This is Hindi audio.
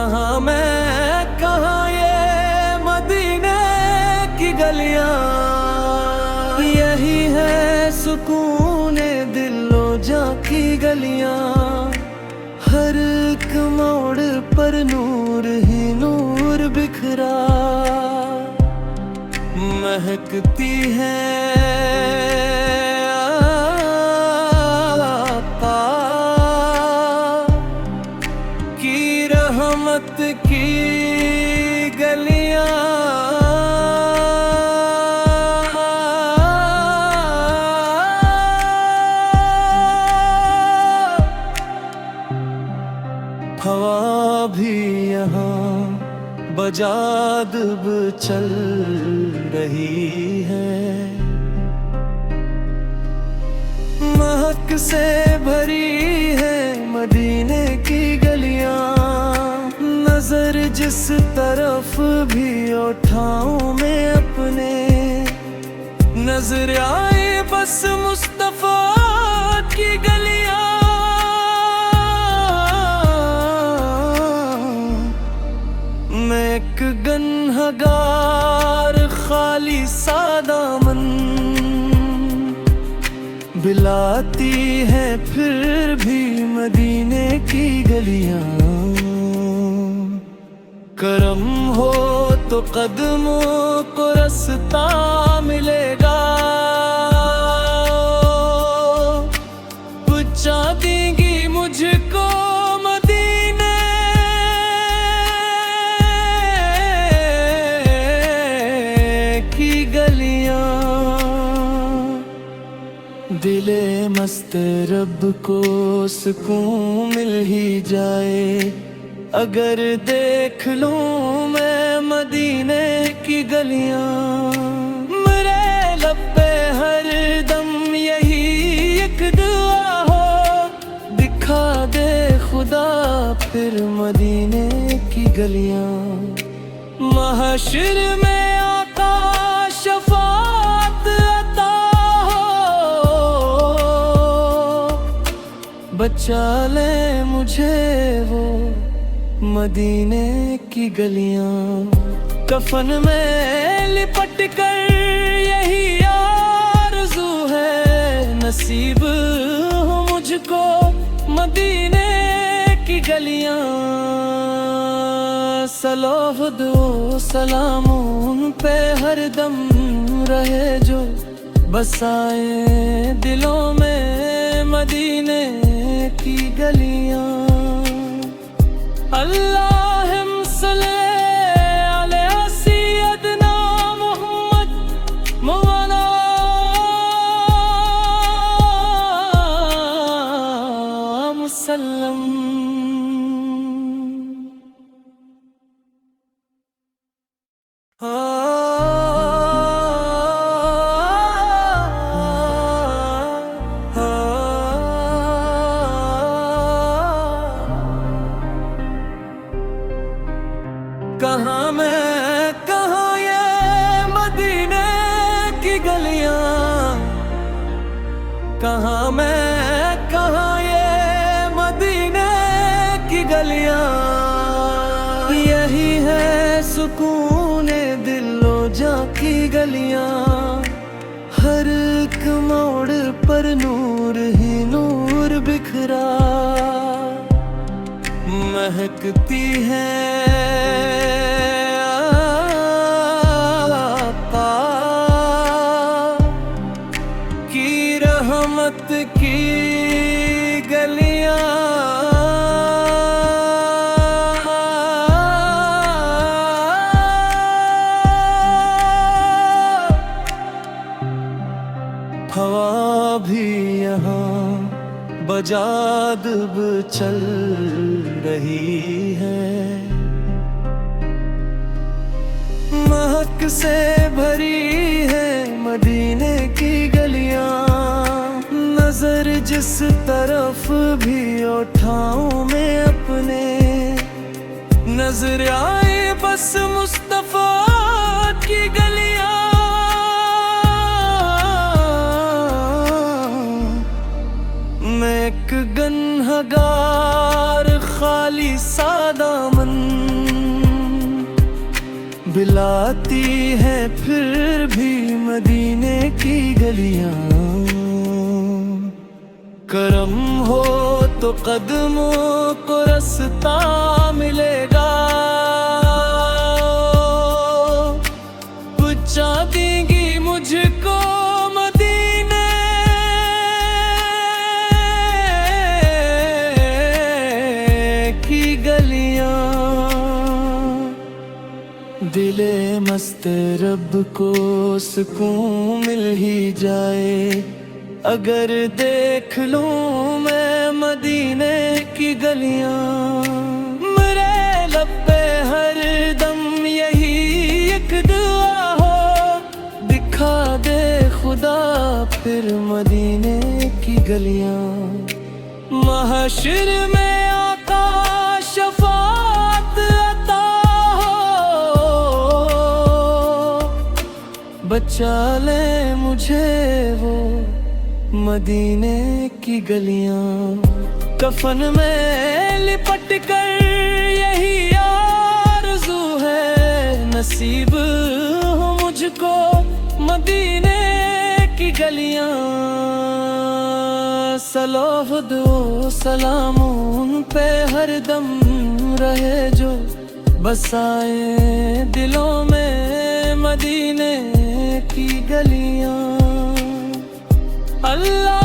कहाँ मैं कहाँ ये मदीने की गलियां, यही है सुकून दिलो जा की गलियां। हर एक मोड़ पर नूर ही नूर बिखरा, महकती है आका की रहमत की गलियां। हवा भी यहाँ बजादब चल रही है, महक से भरी है मदीने की गलियां। नजर जिस तरफ भी उठाऊं मैं अपने, नजर आए बस मुस्तफा की गलियां। मैं एक गन्हगार खाली सादामन, बिलाती है फिर भी मदीने की गलियां। करम हो तो कदमों को रास्ता मिलेगा, पहुंचा देंगी मुझको मदीने की गलियां। दिले मस्त रब को सुकून मिल ही जाए, अगर देख लूं मैं मदीने की गलियां। मेरे लब पे हर दम यही एक दुआ हो, दिखा दे खुदा फिर मदीने की गलियां। महशर में आका शफाअत अता हो, बचा ले मुझे वो मदीने की गलियां। कफन में लिपट कर यही आरज़ू है, नसीब हो मुझको मदीने की गलियां। सलाह दो सलाम उन पे हर दम रहे, जो बसाए दिलों में मदीने की गलियां। अल्लाहुम्मा सल्ली अला सय्यदना मुहम्मद मौलाना मुसल्लम। कहाँ मैं कहाँ ये मदीने की गलियां, कहाँ मैं कहाँ ये मदीने की गलियां। यही है सुकून दिलो जा की गलियां। हर एक मोड़ पर नूर ही नूर बिखरा, महकती है रहमत की गलियां। हवा भी यहाँ बजादब चल रही है, महक से भरी है मदीने की गलियां। नजर जिस तरफ भी उठाऊं मैं अपने, नजर आए बस मुस्तफा की गलियां। मैं एक गन्हगार खाली सादामन बिलाती है फिर भी मदीने की गलियां। करम हो तो कदमों को रास्ता मिलेगा, पहुंचा देंगी मुझको मदीने की गलियां। दिले मस्त रब को सुकून मिल ही जाए, अगर देख लूं मैं मदीने की गलियां। मेरे लब पे हर दम यही एक दुआ हो, दिखा दे खुदा फिर मदीने की गलियां। महशर में आका शफाअत अता हो, बचा ले मुझे वो मदीने की गलियां। कफन में लिपट कर यही आरज़ू है, नसीब हो मुझको मदीने की गलियां। सलाह दो सलाम उन पे हर दम रहे, जो बसाए दिलों में मदीने की गलियां। अल्लाह